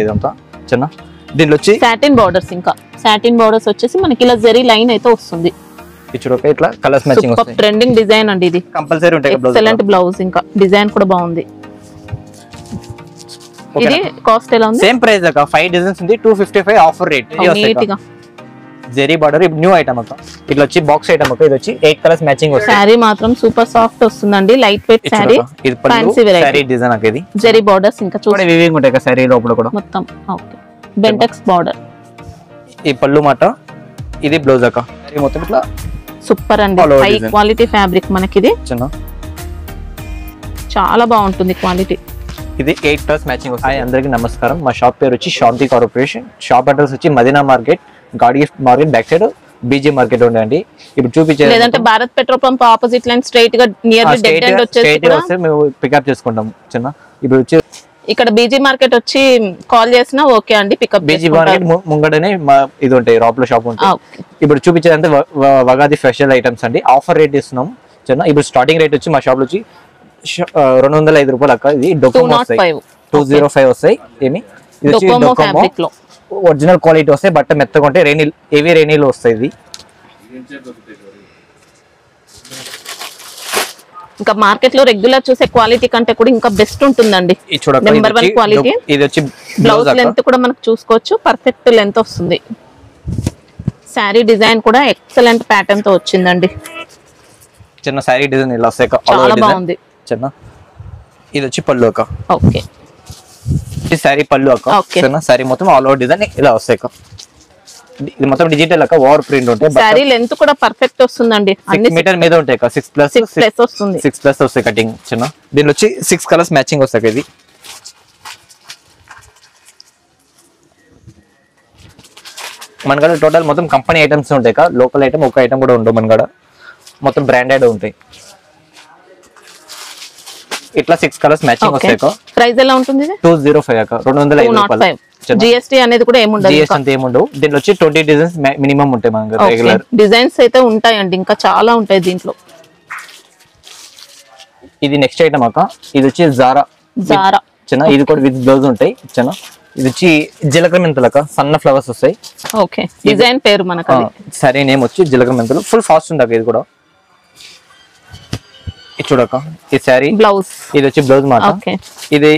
ఇదంతా చిన్న దీనిలో వచ్చి సాటిన్ బార్డర్స్, ఇంకా సాటిన్ బార్డర్స్ వచ్చేసి మనకి ఇలా జరీ లైన్ అయితే వస్తుంది. చూడక ఇట్లా కలర్స్ మ్యాచింగ్ వస్తాయి. ట్రెండింగ్ డిజైన్ అండి ఇది, కంపల్సరీ ఉంటాయి. ఎక్సలెంట్ బ్లౌజ్, ఇంకా డిజైన్ కూడా బాగుంది. ఇది కాస్ట్ ఎలా ఉంది? సేమ్ ప్రైస్ అక్క. 5 డిజైన్స్ ఉంది, 255 ఆఫర్ రేట్. నీట్గా జెరీ బార్డర్, ఇప్పుడు న్యూ ఐటమ్ అక్క. ఇట్లా వచ్చి బాక్స్ ఐటమ్ అక్క. ఇది వచ్చి 8 కలర్స్ మ్యాచింగ్ వస్తుంది. సారీ మాత్రం సూపర్ సాఫ్ట్ వస్తుందండి, లైట్ వెయిట్ సారీ. ఇది ఫ్యాన్సీ సారీ డిజైన్ అక్క. ఇది జెరీ బార్డర్స్ ఇంకా చూడండి, వీవింగ్ ఉంటాయి సారీ లోపల కూడా మొత్తం. Okay, Bentex border. ఈ పళ్ళు మాట, ఇది బ్లౌజ్ అక్క. సారీ మొత్తం ఇట్లా సూపర్ అండి, హై క్వాలిటీ ఫ్యాబ్రిక్ మనకి. ఇది చిన్న చాలా బాగుంటుంది క్వాలిటీ. ఇది 8 కలర్స్ మ్యాచింగ్ వస్తాయి. అందరికీ నమస్కారం. మా షాప్ పేరు వచ్చి శాంతి కార్పొరేషన్. షాప్ అడ్రస్ వచ్చి Madina market, God gift market back side B J market ఉండండి. ఇప్పుడు చూపించే లేదంటే Bharat petrol pump opposite line straight గా నియర్లీ డెడ్ ఎండ్ వచ్చేసి మేము పికప్ చేసుకుంటాం. చిన్న ఇప్పుడు వచ్చి ఇక్కడ బీజీ మార్కెట్ వచ్చి కాల్ చేసినా ఓకే అండి, పికప్. బీజీ మార్కెట్ ముంగడనే ఇది ఉంటాయి, రాప్లో షాప్ ఉంటాయి. ఇప్పుడు చూపించేదంటే వగాది స్పెషల్ ఐటమ్స్ అండి. ఆఫర్ రేట్ ఇస్తున్నాం. చిన్న ఇప్పుడు స్టార్టింగ్ రేట్ వచ్చి మా షాప్ లో వచ్చి 205 రూపాయలు అక్క. ఇది డొకోమో 205 వస్తాయి. ఏమి ఇది వచ్చి డొకోమో ఒరిజినల్ క్వాలిటీ వస్తాయి. బట్ట మెత్తగా ఉంటాయి, రెనీల్ హెవీ రెనీల్ వస్తాయి. ఇది ఇంకా మార్కెట్ లో రెగ్యులర్ చూసే క్వాలిటీ కంటే కూడా ఇంకా బెస్ట్ ఉంటుందండి. Number 1 quality. ఇది వచ్చి బ్లౌజ్ లెంత్ కూడా మనకు చూసుకోవచ్చు, పర్ఫెక్ట్ లెంత్ వస్తుంది. శారీ డిజైన్ కూడా ఎక్సలెంట్ ప్యాటర్న్ తో వచ్చిందండి. చిన్న శారీ డిజైన్ ఇలా వస్తాయి, చాలా బాగుంది. చిన్న ఇది వచ్చి పళ్ళు అక్క. ఓకే, ఈ శారీ పళ్ళు అక్క. చిన్న శారీ మొత్తం ఆల్ ఓవర్ డిజైన్ ఇలా వస్తాయి అక్క. ఇది మొత్తం డిజిటల్ అక్క, ఓవర్ ప్రింట్ ఉంటాయి. శారీ లెంత్ కూడా పర్ఫెక్ట్ వస్తుందండి, 6 మీటర్ మీద ఉంటాయి అక్క. 6+ వస్తుంది. 6+ వస్తాయి కటింగ్. చిన్న దీనిలో వచ్చి 6 కలర్స్ మ్యాచింగ్ వస్తాయి. ఇది మన కాడ టోటల్ మొత్తం కంపెనీ ఐటమ్స్ ఉంటాయి అక్క. లోకల్ ఐటమ్ ఒక ఐటమ్ కూడా ఉండవు మన కాడ, మొత్తం బ్రాండెడ్ ఉంటాయి. ఇట్లా 6 కలర్స్ మ్యాచింగ్ వస్తాయి అక్క. ప్రైస్ ఎలా ఉంటుంది? 205 అక్క. 205 రూపాయలు. జిఎస్టీ అనేది కూడా ఏముండదు, జిఎస్టీ అంత ఏముండవు. దీనిలో వచ్చి 20 డిజైన్స్ మినిమం ఉంటాయి మనకి. రెగ్యులర్ డిజైన్స్ అయితే ఉంటాయండి, ఇంకా చాలా ఉంటాయి దీంట్లో. ఇది నెక్స్ట్ ఐటమ్ అక్క. ఇది వచ్చి జారా చిన్న, ఇది కూడా విత్ బ్లౌజ్ ఉంటాయి. చిన్న ఇది వచ్చి జీలకర్ర మెంతులు అక్క. సన్న ఫ్లవర్స్ వస్తాయి. ఓకే, డిజైన్ పేరు మనకు. సరే నేమ్ వచ్చి జీలకర్ర మెంతులు. ఫుల్ ఫాస్ట్ ఉంది అక్క. ఇది కూడా ఇది చూడక. ఈ సారీ బ్లౌజ్, ఇది వచ్చి బ్లౌజ్ మాట. ఇది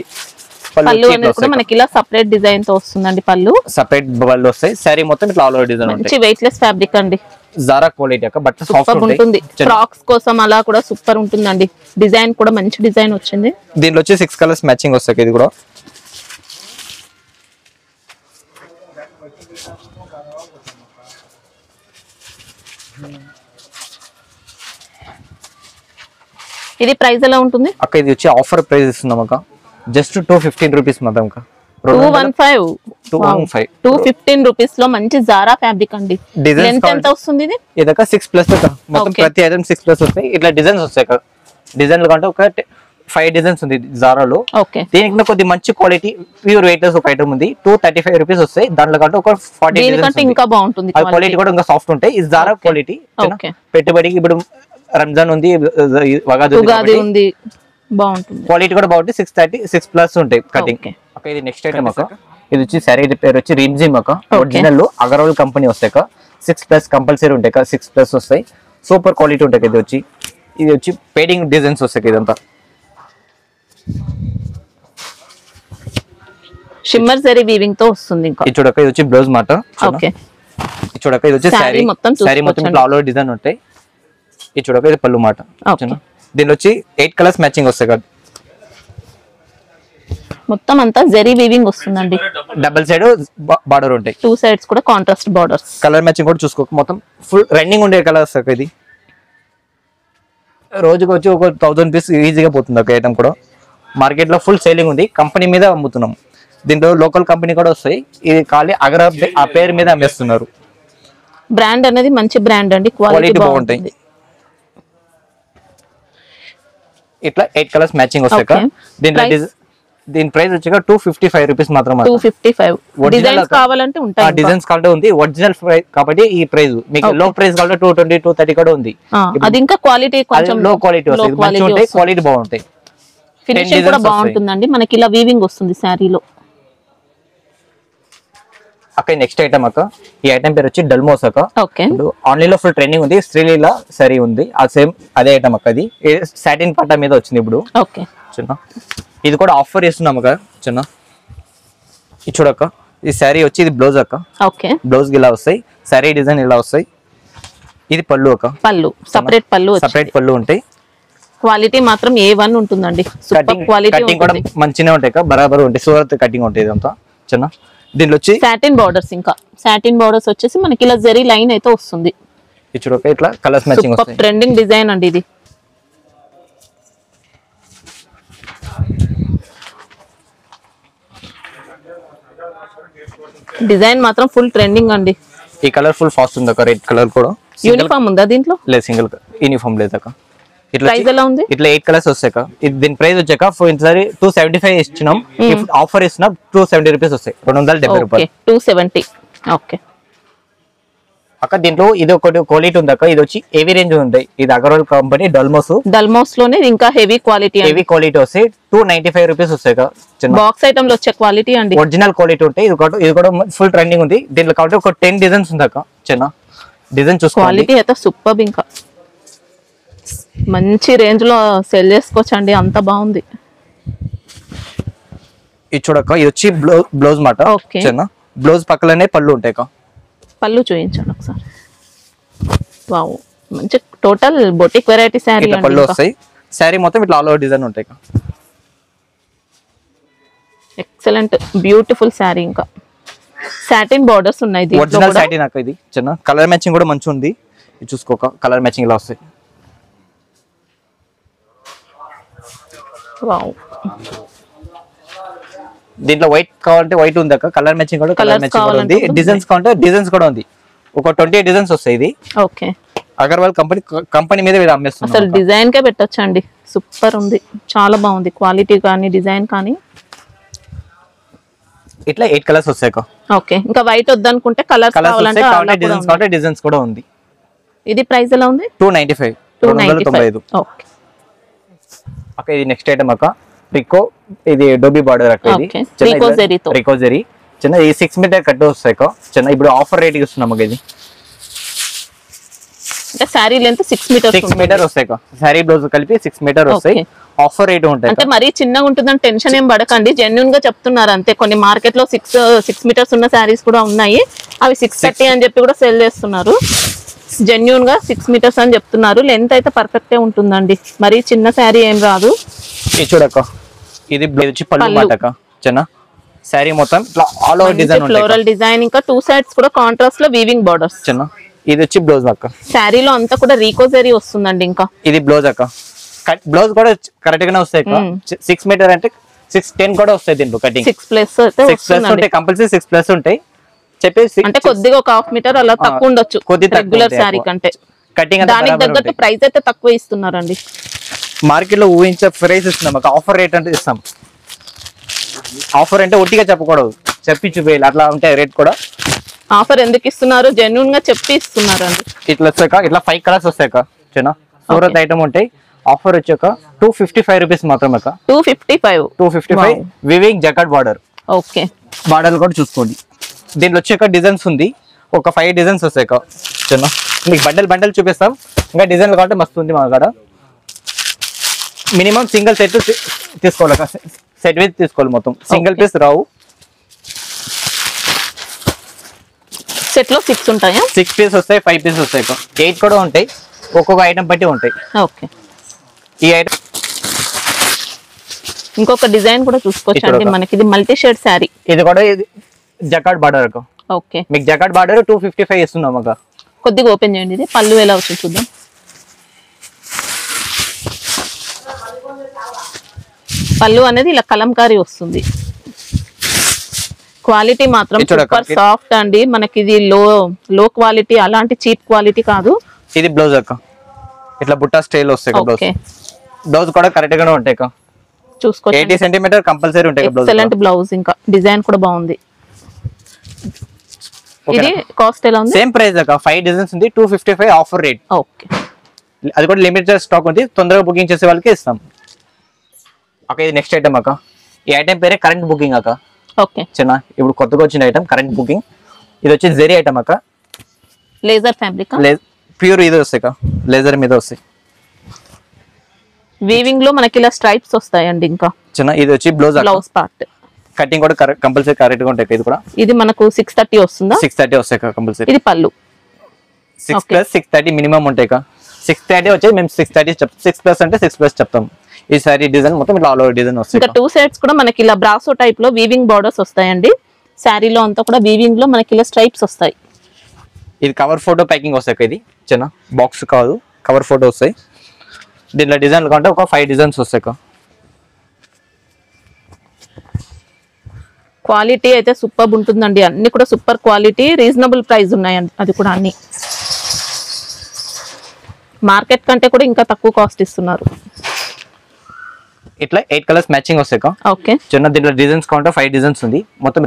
పళ్ళు అనేది కూడా మనకి ఇలా సెపరేట్ డిజైన్ తో వస్తుందండి. పళ్ళు సెపరేట్ పళ్ళు వస్తాయి. సారీ మొత్తం ఇట్లా ఆల్ ఓవర్ డిజైన్ ఉంటాయి. మంచి వెయిట్ లెస్ ఫ్యాబ్రిక్ అండి, జారా క్వాలిటీ అక్క. బట్ సాఫ్ట్ ఉంటుంది. ఫ్రాక్స్ కోసం అలా కూడా సూపర్ ఉంటుందండి. డిజైన్ కూడా మంచి డిజైన్ వచ్చింది. దీనిలో వచ్చి 6 కలర్స్ మ్యాచింగ్ వస్తాయి. ఇది కూడా ఇది ప్రైస్ ఎలా ఉంటుంది అక్క? ఇది వచ్చి ఆఫర్ ప్రైస్ ఇస్తున్నాం అక్క. జస్ట్ 215 రూపీస్ మాత్రం అక్క. 215 రూపీస్ లో మంచి జారా ఫ్యాబ్రిక్ అండి. లెంత్ ఎంత వస్తుంది ఇది? ఇదక 6+ అక్క. మొత్తం ప్రతి ఐటమ్ 6+ వస్తాయి. ఇట్లా డిజైన్స్ వస్తాయి అక్క. డిజైన్లు కంటే ఒక 5 డిజైన్స్ ఉంది జారాలో. దీనికి కొద్ది మంచి క్వాలిటీ ప్యూర్ వెయిట్లెస్ ఒక ఐటమ్ ఉంది. 235 రూపీస్ వస్తాయి. దాంట్లో కంటే ఒక 40 డిజైన్స్ ఇంకా బాగుంటుంది. క్వాలిటీ కూడా ఇంకా సాఫ్ట్ ఉంటాయి. ఇది జారా క్వాలిటీ. పెట్టుబడికి ఇప్పుడు రంజాన్ ఉంది, ఉగాది ఉంది, బాగుంటుంది. క్వాలిటీ కూడా బాగుంటుంది. 630 6+ ఉంటాయి కటింగ్. ఓకే, ఇది నెక్స్ట్ ఐటమ్ అక్క. ఇది వచ్చి సారీ పేరు వచ్చి రిమ్జిమ్ అక్క. ఒరిజినల్ అగర్వాల్ కంపెనీ వస్తాయి అక్క. 6+ కంపల్సరీ ఉంటాయి అక్క. 6+ వస్తాయి. సూపర్ క్వాలిటీ ఉంటాయి. ఇది వచ్చి పేడింగ్ డిజైన్స్ వస్తాయి. ఇదంతా షిమ్మర్ జరీ వీవింగ్ తో వస్తుంది. ఇంకా ఇది చూడక. ఇది వచ్చి బ్లౌజ్ మాట. ఓకే, ఇది చూడక. ఇది వచ్చి సారీ మొత్తం ఆల్ ఓవర్ డిజైన్ ఉంటాయి. ఇది చూడక. ఇది పళ్ళు మాట. దీనిలో వచ్చి 8 కలర్స్ మ్యాచింగ్ వస్తాయి కదా. మొత్తం అంతా జరీ వీవింగ్ వస్తుందండి. డబుల్ సైడ్ బార్డర్ ఉంటాయి. 2 సైడ్స్ కూడా కాంట్రాస్ట్ బార్డర్స్. కలర్ మ్యాచింగ్ కూడా చూసుకోక. మొత్తం ఫుల్ రన్నింగ్ ఉండే కలర్స్ అక్క. ఇది రోజుకి వచ్చి ఒక 1000 పీస్ ఈజీగా పోతుంది ఒక ఐటమ్ కూడా. మార్కెట్ లో ఫుల్ సేలింగ్ ఉంది. కంపెనీ మీద అమ్ముతున్నాం. దీంట్లో లోకల్ కంపెనీ కూడా వస్తాయి. ఇది ఖాళీ అగర ఆ పేరు మీద అమ్మేస్తున్నారు. బ్రాండ్ అనేది మంచి బ్రాండ్ అండి, క్వాలిటీ బాగుంటాయి. ఇట్లా 8 కలర్స్ మ్యాచింగ్ వస్తాయి. దీని ప్రైస్ వచ్చి 255 రూపీస్ మాత్రమే. 255. డిజైన్స్ కావాలంటే ఉంటాయి. డిజైన్స్ కావాలంటే ఉంది. ఒరిజినల్ ప్రైస్ కాబట్టి ఈ ప్రైస్. మీకు లో ప్రైస్ కావాలంటే 220 230 కూడా ఉంది. అది ఇంకా క్వాలిటీ కొంచెం లో క్వాలిటీ వస్తుంది. మంచి ఉంటాయి, క్వాలిటీ బాగుంటాయి. ఫినిషింగ్ కూడా బాగుంటుందండి. మనకి ఇలా వీవింగ్ వస్తుంది శారీలో. అక్క నెక్స్ట్ ఐటమ్ అక్క, ఈ ఐటమ్ పేరు వచ్చి డల్మోస్ అక్క. ఓకే, ఇప్పుడు ఆన్లైన్ లో ఫుల్ ట్రెండింగ్ ఉంది, శ్రీలీల సరీ ఉంది, ఆ సేమ్ అదే ఐటమ్ అక్క. అది సాటిన్ పట్టా మీద వచ్చింది ఇప్పుడు. ఓకే చిన్న ఇది కూడా ఆఫర్ చేస్తున్నాం అక్క. చిన్న ఇది చూడక్క, ఈ శారీ వచ్చి ఇది బ్లౌజ్ అక్క. ఓకే, బ్లౌజ్ ఇలా వస్తాయి, శారీ డిజైన్ ఇలా వస్తాయి. ఇది పళ్ళు అక్క, పళ్ళు సెపరేట్ పళ్ళు, సెపరేట్ పళ్ళు ఉంటాయి. క్వాలిటీ మాత్రం A1 ఉంటుందండి, సూపర్ క్వాలిటీ కటింగ్ కూడా మంచిగా ఉంటాయి అక్క, బరాబర్ ఉంటాయి, సూరత్ కటింగ్ ఉంటాయి ఇదంతా. చిన్న దీనిలో వచ్చి సాటిన్ బార్డర్స్, ఇంకా సాటిన్ బార్డర్స్ వచ్చేసి మనకి ఇలా జరీ లైన్ అయితే వస్తుంది. ఇది చూడక ఇట్లా కలర్స్ మ్యాచింగ్ వస్తాయి. ట్రెండింగ్ డిజైన్ అండి ఇది. డిజైన్ మాత్రం ఫుల్ ట్రెండింగ్ అండి. ఈ కలర్ ఫుల్ ఫాస్ట్ ఉంది అక్క, రెడ్ కలర్ కూడా. యూనిఫామ్ ఉందా దీంట్లో? లేదు, సింగిల్ యూనిఫామ్ లేదు అక్క. ఇట్లా ప్రైస్ ఎలా ఉంది? ఇట్లా 8 కలర్స్ వస్తాయి అక్క. దీని ప్రైస్ వచ్చాక ఈసారి 275 ఇచ్చినాం, ఆఫర్ ఇస్తున్నాం 270 రూపీస్ వస్తాయి, 270 రూపాయలు. 270. ఓకే అక్క దీంట్లో ఇది ఒకటి క్వాలిటీ ఉంది అక్క, ఇది వచ్చి హెవీ రేంజ్ ఉంది. ఇది అగర్వాల్ కంపెనీ డల్మోస్ లోనే ఇంకా హెవీ క్వాలిటీ, హెవీ క్వాలిటీ వస్తాయి. 295 రూపీస్ వస్తాయి అక్క. చిన్న బాక్స్ ఐటమ్ లో వచ్చే క్వాలిటీ అండి, ఒరిజినల్ క్వాలిటీ ఉంటాయి. ఇది కూడా ఫుల్ ట్రెండింగ్ ఉంది. దీంట్లో కాబట్టి ఒక 10 డిజైన్స్ ఉంది అక్క. చిన్న డిజైన్ చూసుకోవాలి, క్వాలిటీ అయితే సూపర్. ఇంకా మంచి రేంజ్ లో సెల్ చేసుకోవచ్చు అండి, అంత బాగుంది. ఇది చూడక్క, ఇది వచ్చి బ్లౌజ్ మాట. చిన్న బ్లౌజ్ పక్కలనే పళ్ళు ఉంటాయి అక్క. పళ్ళు చూపించండి ఒకసారి. వావ్, మంచి టోటల్ బొటిక్ వెరైటీ శారీ. పళ్ళు వస్తాయి, శారీ మొత్తం ఇట్లా ఆల్ ఓవర్ డిజైన్ ఉంటాయి. Excellent beautiful sari. ఇంకా సాటిన్ బార్డర్స్ ఉన్నాయి, ఒరిజినల్ సాటిన్ అక్క. ఇది చిన్న కలర్ మ్యాచింగ్ కూడా మంచి ఉంది. ఇది చూసుకోక కలర్ మ్యాచింగ్ ఇలా వస్తాయి. వావ్, దీంట్లో వైట్ కావాలంటే వైట్ ఉంది అక్క, కలర్ మ్యాచింగ్ కూడా కలర్ మ్యాచింగ్ కూడా ఉంది. డిజైన్స్ కావాలంటే డిజైన్స్ కూడా ఉంది. ఒక 20 డిజైన్స్ వస్తాయి. ఇది ఓకే, అగర్వాల్ కంపెనీ మీద వీళ్ళు అమ్మేస్తున్నారు. అసలు డిజైన్ కే పెట్టొచ్చు అండి, సూపర్ ఉంది, చాలా బాగుంది. క్వాలిటీ కానీ డిజైన్ కానీ. ఇట్లా 8 కలర్స్ వస్తాయి అక్క. ఓకే, ఇంకా వైట్ వద్దనుకుంటే కలర్స్ కావాలంటే డిజైన్స్ కూడా ఉంది. ఇది ప్రైస్ ఎలా ఉంది? 295. 295. ఓకే అక్క ఇది నెక్స్ట్ ఐటమ్ అక్క, రికో. ఇది డోబీ బార్డర్ అక్క. ఇది రికో జరీ చిన్న, ఈ 6 మీటర్ కట్ వస్తాయి అక్క. చిన్న ఇప్పుడు ఆఫర్ రేట్ ఇస్తున్నాం అక్క. ఇది అంటే సారీ లెంత్ 6 మీటర్ వస్తాయి అక్క. సారీ బ్లౌజ్ కలిపి 6 మీటర్ వస్తాయి. ఆఫర్ రేట్ ఉంటాయి. అంటే మరీ చిన్నగా ఉంటుందని టెన్షన్ ఏం పడకండి, జెన్యున్ గా చెప్తున్నారు అంతే. కొన్ని మార్కెట్ లో 6 మీటర్స్ ఉన్న శారీస్ కూడా ఉన్నాయి, అవి 630 అని చెప్పి కూడా సేల్ చేస్తున్నారు. జెన్యున్ గా 6 మీటర్స్ అని చెప్తున్నారు. లెంత్ అయితే పర్ఫెక్ట్ ఉంటుందండి, మరీ చిన్న శారీ ఏం రాదు. ఇది చూడక్క, ఇది వచ్చి పళ్ళు మాట అక్క. చిన్న శారీ మొత్తం ఇట్లా ఆల్ ఓవర్ డిజైన్ ఉంటాయి, ఫ్లోరల్ డిజైన్. ఇంకా 2 సైడ్స్ కూడా కాంట్రాస్ట్ లో వీవింగ్ బార్డర్స్. చిన్న ఇది వచ్చి బ్లౌజ్ అక్క. శారీలో అంతా కూడా రీకో జరీ వస్తుందండి. ఇంకా ఇది బ్లౌజ్ అక్క. బ్లౌజ్ కూడా కరెక్ట్ గానే వస్తాయి అక్క. 6 మీటర్ అంటే 610 కూడా వస్తాయి దీంట్లో. కటింగ్ 6+ ఉంటాయి, కంపల్సరీ 6+ ఉంటాయి. చెప్పేసి అంటే కొద్దిగా ఒక 1/2 మీటర్ అలా తక్కువ ఉండొచ్చు రెగ్యులర్ శారీ కంటే. కటింగ్ దానికి తగ్గట్టు ప్రైస్ అయితే తక్కువ ఇస్తున్నారండి. మార్కెట్ లో ఊహించే ప్రైస్ ఇస్తున్నాం అక్క. ఆఫర్ రేట్ అంటే ఇస్తాం. ఆఫర్ అంటే ఒట్టిగా చెప్పకూడదు, చెప్పి చూపేయాలి, అట్లా ఉంటాయి రేట్ కూడా. ఆఫర్ ఎందుకు ఇస్తున్నారు? జెన్యున్ గా చెప్పి ఇస్తున్నారండి. ఇట్లా వచ్చాక ఇట్లా 5 కలర్స్ వస్తాయి అక్క. చిన్న సూరత్ ఐటమ్ ఉంటాయి. ఆఫర్ వచ్చాక 255 రూపీస్ మాత్రమే అక్క. 255 వివింగ్ జకాట్ బార్డర్. ఓకే, బార్డర్ కూడా చూసుకోండి. దీంట్లో వచ్చాక డిజైన్స్ ఉంది, ఒక 5 డిజైన్స్ వస్తాయి అక్క. చిన్న మీకు బండల్ చూపిస్తాం. ఇంకా డిజైన్లు కాబట్టి మస్తు ఉంది మా కాడ. మినిమం సింగిల్ సెట్ తీసుకోవాలి అక్క. సెట్ విత్ తీసుకోవాలి, మొత్తం సింగిల్ పీస్ రావు. సెట్ లో 6 ఉంటాయా? 6 పీస్ వస్తాయి, 5 పీస్ వస్తాయి అక్క. 8 కూడా ఉంటాయి, ఒక్కొక్క ఐటమ్ బట్టి ఉంటాయి. ఓకే, ఈ ఐటమ్ ఇంకొక డిజైన్ కూడా చూసుకోవచ్చండి మనకి. ఇది మల్టీ షేడ్ శారీ. ఇది కూడా జకాట్ బార్డర్ అక్క. ఓకే, మీకు జకాట్ బార్డర్ 255 ఇస్తున్నాం అక్క. కొద్దిగా ఓపెన్ చేయండి. ఇది పళ్ళు ఎలా వచ్చింది చూద్దాం. పళ్ళు అనేది ఇలా కలంకారీ వస్తుంది. క్వాలిటీ మాత్రం సూపర్ సాఫ్ట్ అండి. మనకి ఇది లో క్వాలిటీ, అలాంటి చీప్ క్వాలిటీ కాదు. ఇది బ్లౌజ్ అక్క. ఇట్లా బుట్టా స్టైల్ వస్తాయి. బ్లౌజ్ కూడా కరెక్ట్ గానే ఉంటాయి అక్క. చూసుకోండి, 80 సెంటీమీటర్ కంపల్సరీ ఉంటాయి బ్లౌజ్. Excellent blouse. ఇంకా డిజైన్ కూడా బాగుంది. ఇది కాస్ట్ ఎలా ఉంది? సేమ్ ప్రైస్ అక్క. 5 డిజైన్స్ ఉంది, 255 ఆఫర్ రేట్. ఓకే, అది కూడా లిమిటెడ్ స్టాక్ ఉంది, తొందరగా బుకింగ్ చేసే వాళ్ళకి ఇస్తాం అక్క. ఇది నెక్స్ట్ ఐటమ్ అక్క. ఈ ఐటమ్ పేరే కరెంట్ బుకింగ్ అక్క. ఓకే, చిన్న ఇప్పుడు కొత్తగా వచ్చిన ఐటమ్ కరెంట్ బుకింగ్. ఇది వచ్చి జెరీ ఐటమ్ అక్క, లేజర్ ఫ్యాబ్రిక్, ప్యూర్ ఇది వస్తాయి అక్క, లేజర్ మీద వస్తాయి. వీవింగ్ లో మనకి ఇలా స్ట్రైప్స్ వస్తాయండి. ఇంకా చిన్న ఇది వచ్చి బ్లౌజ్ పార్ట్, కటింగ్ కూడా కంపల్సరీ కరెక్ట్ గా ఉంటాయి. ఇది కూడా ఇది మనకు 630 వస్తుందా? 630 వస్తాయి కంపల్సరీ. ఇది పళ్ళు 6 + 630 మినిమం ఉంటాయి. 630 వచ్చి మేము 630 6+ అంటే 6+ చెప్తాం. ఈ సారీ డిజైన్ మొత్తం ఇట్లా ఆల్ ఓవర్ డిజైన్ వస్తాయి. ఇంకా 2 సైడ్స్ కూడా మనకి ఇలా బ్రాసో టైప్ లో వీవింగ్ బార్డర్స్ వస్తాయండి. శారీలో అంతా కూడా వీవింగ్ లో మనకి ఇలా స్ట్రైప్స్ వస్తాయి. ఇది కవర్ ఫోటో ప్యాకింగ్ వస్తాయి. ఇది చిన్న బాక్స్ కాదు, కవర్ ఫోటో వస్తాయి. దీంట్లో డిజైన్లు కంటే ఒక 5 డిజైన్స్ వస్తాయి. క్వాలిటీ అయితే సూపర్ ఉంటుందండి. అన్ని కూడా సూపర్ క్వాలిటీ, రీజనబుల్ ప్రైస్ ఉన్నాయండి. అది కూడా అన్ని మార్కెట్ కంటే కూడా ఇంకా తక్కువ కాస్ట్ ఇస్తున్నారు. ఇట్లా 8 కలర్స్ మ్యాచింగ్ వస్తాయి. ఓకే, చిన్న దీంట్లో డిజైన్స్ కౌంటర్ 5 డిజైన్స్ ఉంది. మొత్తం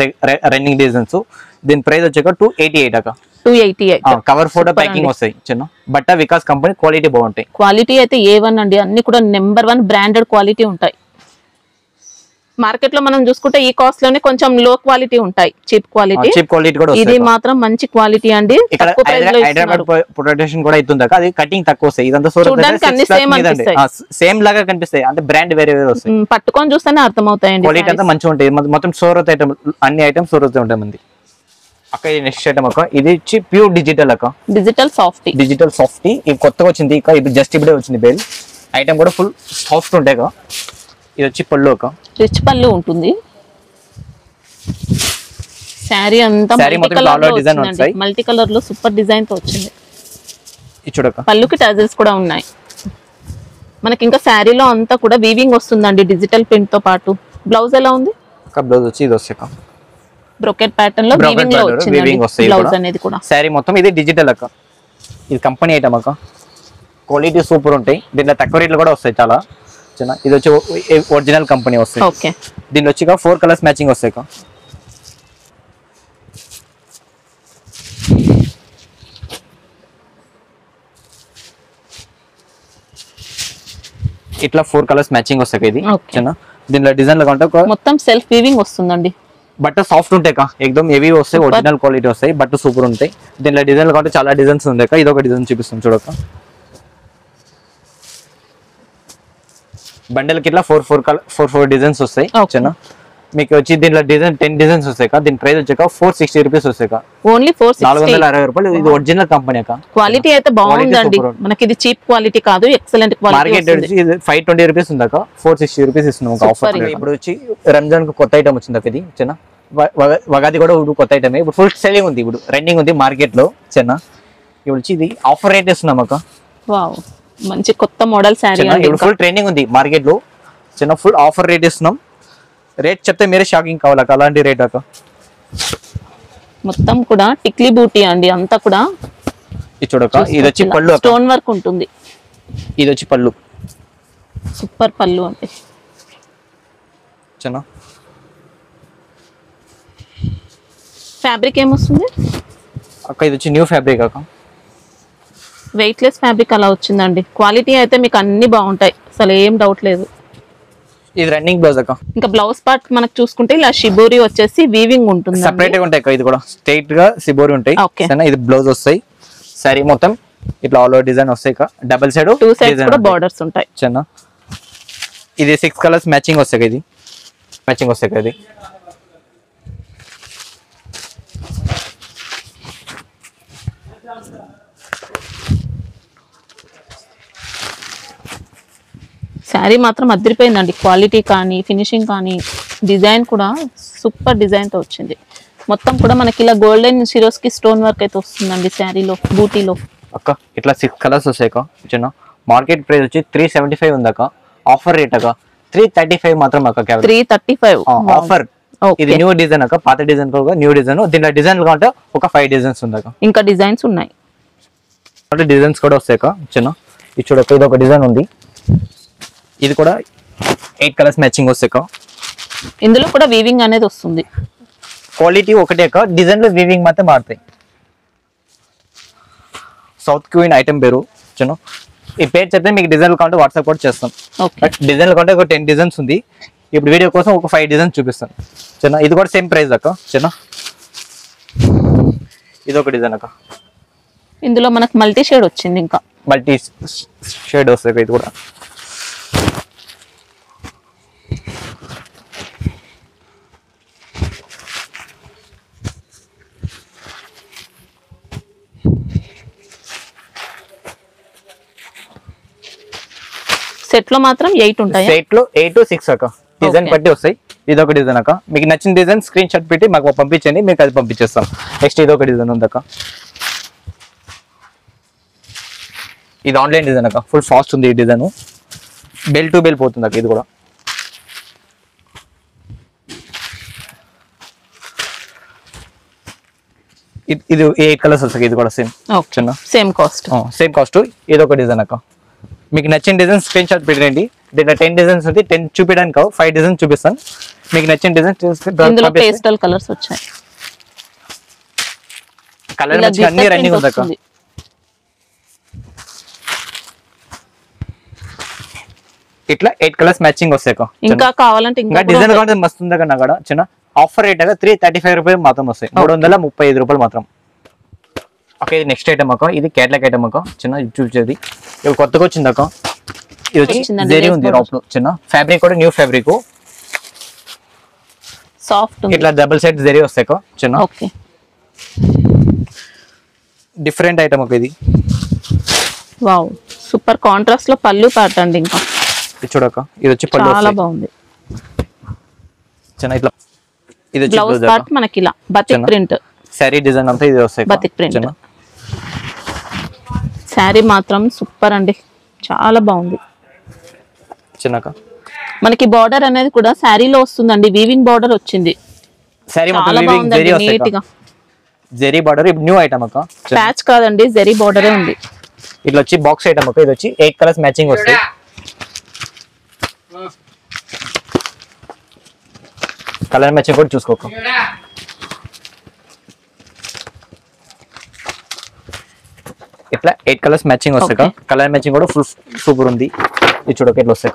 రన్నింగ్ డిజైన్స్. దీని ప్రైస్ వచ్చాక 288 అక్క. 288 కవర్ ఫోటో ప్యాకింగ్ వస్తాయి. చిన్న బట్ట వికాస్ కంపెనీ, క్వాలిటీ బాగుంటాయి. క్వాలిటీ అయితే A1 అండి. అన్ని కూడా నెంబర్ 1 బ్రాండెడ్ క్వాలిటీ ఉంటాయి. మార్కెట్ లో మనం చూసుకుంటే ఈ కాస్ట్ లోనే కొంచెం లో క్వాలిటీ ఉంటాయి, చీప్ క్వాలిటీ. చీప్ క్వాలిటీ కూడా ఇది మాత్రం మంచి క్వాలిటీ అండి. తక్కువ ప్రైస్ లో హైదరాబాద్ ప్రొడక్షన్ కూడా అవుతుంది. అది కటింగ్ తక్కువ వస్తాయి. ఇదంతా చూడడానికి అన్ని సేమ్ అనిపిస్తాయి, సేమ్ లాగా కనిపిస్తాయి. అంటే బ్రాండ్ వేరే వేరే వస్తాయి. పట్టుకొని చూస్తేనే అర్థమవుతాయండి. క్వాలిటీ అంతా మంచిగా ఉంటాయి. మొత్తం సూరత్ ఐటమ్, అన్ని ఐటమ్స్ సూరత్ ఉంటాయి మంది అక్క. ఇది నెక్స్ట్ ఐటమ్ అక్క. ఇది వచ్చి ప్యూర్ డిజిటల్ అక్క, డిజిటల్ సాఫ్టీ. డిజిటల్ సాఫ్టీ ఇది కొత్తగా వచ్చింది అక్క. ఇది జస్ట్ ఇప్పుడే వచ్చింది బేల్. ఐటమ్ కూడా ఫుల్ సాఫ్ట్ ఉంటాయి అక్క. ఇది వచ్చి పళ్ళు అక్క, రిచ్ పళ్ళు ఉంటుంది. శారీ అంతా మల్టీ కలర్ లో సూపర్ డిజైన్ తో వచ్చింది. చూడక పళ్ళుకి టజల్స్ కూడా ఉన్నాయి మనకి. ఇంకా శారీలో అంతా కూడా వీవింగ్ వస్తుందండి, డిజిటల్ ప్రింట్ తో పాటు. బ్లౌజ్ ఎలా ఉంది? బ్లౌజ్ వచ్చి ఇది వస్తాయి బ్రోకెట్ ప్యాటర్న్ లో వీవింగ్ లో వచ్చింది బ్లౌజ్ అనేది కూడా. శారీ మొత్తం ఇది డిజిటల్ అక్క. ఇది కంపెనీ ఐటమ్ అక్క. క్వాలిటీ సూపర్ ఉంటాయి. దీంట్లో తక్కువ రేట్లు కూడా వస్తాయి చాలా. ఇది వచ్చి ఒరిజినల్ కంపెనీ వస్తాయి. ఓకే, దీంట్లో వచ్చి 4 కలర్స్ మ్యాచింగ్ వస్తాయి. ఇట్లా 4 కలర్స్ మ్యాచింగ్ వస్తాయి. ఇది చిన్న దీంట్లో డిజైన్ కంటే మొత్తం సెల్ఫ్ వీవింగ్ వస్తుందండి. బట్ట సాఫ్ట్ ఉంటాయి ఎక్దమ్ హెవీ వస్తాయి, ఒరిజినల్ క్వాలిటీ వస్తాయి, బట్ట సూపర్ ఉంటాయి. దీంట్లో డిజైన్లు కంటే చాలా డిజైన్స్ ఉంటాయి. ఇది ఒక డిజైన్ చూపిస్తాం చూడక. బండల్ కి ఇట్లా 4 డిజైన్స్ వస్తాయి. చిన్న మీకు వచ్చి దీంట్లో డిజైన్ 10 డిజైన్స్ వస్తాయి. దీని ప్రైస్ వచ్చాక 460 రూపీస్ వస్తాయి. ఓన్లీ 460 రూపాయలు. ఇది ఒరిజినల్ కంపెనీ అక్క. క్వాలిటీ అయితే బాగుందండి. మనకి ఇది చీప్ క్వాలిటీ కాదు, ఎక్సలెంట్ క్వాలిటీ. మార్కెట్ వచ్చి 520 రూపీస్ ఉంది అక్క. 460 రూపీస్ ఇస్తున్నాం ఆఫర్. ఇప్పుడు వచ్చి రంజాన్ కు కొత్త ఐటమ్ వచ్చింది అక్క. ఇది చిన్న వగాది కూడా కొత్త ఐటమ్. ఇప్పుడు ఫుల్ సెల్లింగ్ ఉంది, ఇప్పుడు రన్నింగ్ ఉంది మార్కెట్ లో. చిన్న ఇప్పుడు వచ్చి ఇది ఆఫర్ రేట్ ఇస్తున్నాం అక్క. వావ్, మంచి కొత్త మోడల్ శారీ. ఇప్పుడు ఫుల్ ట్రెండింగ్ ఉంది మార్కెట్ లో. చిన్న ఫుల్ ఆఫర్ రేట్ ఇస్తున్నాం. రేట్ చెప్తే మీరే షాకింగ్ కావాలి అక్క, అలాంటి రేట్ అక్క. మొత్తం కూడా టిక్లీ బూటీ అండి అంతా కూడా. ఇది చూడక, ఇది వచ్చి పళ్ళు స్టోన్ వర్క్ ఉంటుంది. ఇది వచ్చి పళ్ళు, సూపర్ పళ్ళు అంటే. చిన్న ఫ్యాబ్రిక్ ఏమొస్తుంది అక్క? ఇది వచ్చి న్యూ ఫ్యాబ్రిక్ అక్క. వెయిట్ లెస్ ఫ్యాబ్రిక్ అలా వచ్చిందండి. క్వాలిటీ అయితే మీకు అన్ని బాగుంటాయి, అసలు ఏం డౌట్ లేదు. ఇది రన్నింగ్ బ్లౌజ్ అక్క. ఇంకా బ్లౌజ్ పార్ట్ మనకు చూసుకుంటే ఇలా షిబోరి వచ్చేసి వీవింగ్ ఉంటుంది. సెపరేట్ గా ఉంటాయి అక్క. ఇది కూడా స్ట్రైట్ గా షిబోరి ఉంటాయి. ఇది బ్లౌజ్ వస్తాయి. సారీ మొత్తం ఇట్లా ఆల్ ఓవర్ డిజైన్ వస్తాయి అక్క. డబుల్ సైడ్ 2 సైడ్స్ కూడా బోర్డర్స్ ఉంటాయి. చిన్న ఇది 6 కలర్స్ మ్యాచింగ్ వస్తాయి. ఇది మ్యాచింగ్ వస్తాయి. ఇది శారీ మాత్రం అదిరిపోయిందండి. క్వాలిటీ కానీ, ఫినిషింగ్ కానీ, డిజైన్ కూడా సూపర్ డిజైన్ తో వచ్చింది. మొత్తం కూడా మనకి ఇలా గోల్డెన్ సిరోస్ కి స్టోన్ వర్క్ అయితే వస్తుందండి శారీలో, బూటీలో అక్క. ఇట్లా 6 కలర్స్ వస్తాయి అక్క. చిన్న మార్కెట్ ప్రైస్ వచ్చి 375 ఉంది అక్క. ఆఫర్ రేట్ అక్క 335 మాత్రం అక్క. 335 ఆఫర్. ఇది న్యూ డిజైన్ అక్క. పాత డిజైన్ న్యూ డిజైన్. దీంట్లో డిజైన్ కంటే ఒక 5 డిజైన్స్ ఉంది అక్క. ఇంకా డిజైన్స్ ఉన్నాయి, డిజైన్స్ కూడా వస్తాయి అక్క. చిన్న ఇది చూడక, ఇది ఒక డిజైన్ ఉంది. ఇది కూడా 8 కలర్స్ మ్యాచింగ్ వస్తాయి అక్క. ఇందులో కూడా వీవింగ్ అనేది వస్తుంది. క్వాలిటీ ఒకటే అక్క, డిజైన్ లో వీవింగ్ మాత్రం మారుతాయి. సౌత్ క్వీన్ ఐటమ్ పేరు. చిన్న ఈ పేరు చెప్తే మీకు డిజైన్ కావాలంటే వాట్సాప్ కూడా చేస్తాం. డిజైన్ కావాలంటే ఒక 10 డిజైన్స్ ఉంది. ఇప్పుడు వీడియో కోసం ఒక 5 డిజైన్స్ చూపిస్తాను. చిన్న ఇది కూడా సేమ్ ప్రైస్ అక్క. చిన్న ఇది ఒక డిజైన్ అక్క. ఇందులో మనకు మల్టీ షేడ్ వచ్చింది, ఇంకా మల్టీ షేడ్ వస్తాయి ఇది కూడా. సెట్ లో మాత్రం 8 ఉంటాయి. సెట్ లో 8 to 6 అక్క, డిజైన్ బట్టి వస్తాయి. ఇది ఒక డిజైన్ అక్క, మీకు నచ్చిన డిజైన్ స్క్రీన్ షాట్ పెట్టి మాకు పంపించండి, మీకు అది పంపించేస్తాం. నెక్స్ట్ ఇది ఒక డిజైన్ ఉంది అక్క, ఇది ఆన్లైన్ డిజైన్ అక్క, ఫుల్ ఫాస్ట్ ఉంది ఈ డిజైన్, బెల్ టు బెల్ పోతుంది అక్క. ఇది కూడా ఇది 8 కలర్స్ వస్తాయి. ఇది కూడా సేమ్ చిన్న సేమ్ కాస్ట్. ఇది ఒక డిజైన్ అక్క, మీకు నచ్చిన డిజైన్ స్క్రీన్ షాట్ పెట్టండి. దీంట్లో 10 డిజైన్స్ ఉంది, 10 చూపించడానికి కావు, 5 డిజైన్స్ చూపిస్తాను. మీకు నచ్చిన డిజైన్ ఇందులో పేస్టల్ కలర్స్ వచ్చాయి, కలర్ అన్ని రన్నింగ్ ఉంది అక్క. ఇట్లా 8 కలర్స్ మ్యాచింగ్ వస్తాయి అక్క. ఇంకా కావాలంటే ఇంకా డిజైన్ కావాలంటే మస్తు ఉంది అక్క. నా కూడా చిన్న ఆఫర్ రేట్ అక్క 335 రూపాయలు మాత్రం వస్తాయి, 335 రూపాయలు మాత్రం. ఓకే, ఇది నెక్స్ట్ ఐటమ్ అక్క, ఇది క్యాట్లాగ్ ఐటమ్ అక్క, చిన్న చూపించేది ఇది కొత్తగా వచ్చింది అక్క. ఇది వచ్చి జెరీ ఉంది రాప్ లో, చిన్న ఫ్యాబ్రిక్ కూడా న్యూ ఫ్యాబ్రిక్, సాఫ్ట్ ఇట్లా డబుల్ సైడ్ జెరీ వస్తాయి అక్క చిన్న. ఓకే, డిఫరెంట్ ఐటమ్ అక్క ఇది. వావ్, సూపర్ కాంట్రాస్ట్ లో పళ్ళు పార్ట్ అండి. ఇంకా ఇది చూడక, ఇది వచ్చి పళ్ళు చాలా బాగుంది చిన్న. ఇట్లా ఇది వచ్చి బ్లౌజ్ పార్ట్ మనకి ఇలా బతిక్ ప్రింట్ సారీ డిజైన్ అంతా ఇది వస్తాయి బతిక్ ప్రింట్. సారీ మాత్రం సూపర్ అండి, చాలా బాగుంది చిన్నక. మనకి బార్డర్ అనేది కూడా సారీలో వస్తుందండి, వీవింగ్ బార్డర్ వచ్చింది. సారీ మొత్తం చాలా వీవింగ్ జెరీ బాగుంది, నీట్ గా జెరీ బార్డర్. ఇప్పుడు న్యూ ఐటమ్ అక్క, ప్యాచ్ కాదండి, జెరీ బార్డరే ఉంది. ఇట్లా వచ్చి బాక్స్ ఐటమ్ అక్క. ఇది వచ్చి 8 కలర్స్ మ్యాచింగ్ వస్తాయి. కలర్ మ్యాచింగ్ కూడా చూసుకోక. ఇట్లా 8 కలర్స్ మ్యాచింగ్ వస్తాయి. కలర్ మ్యాచింగ్ కూడా ఫుల్ సూపర్ ఉంది. ఇది చూడక ఇట్లా వస్తాయి.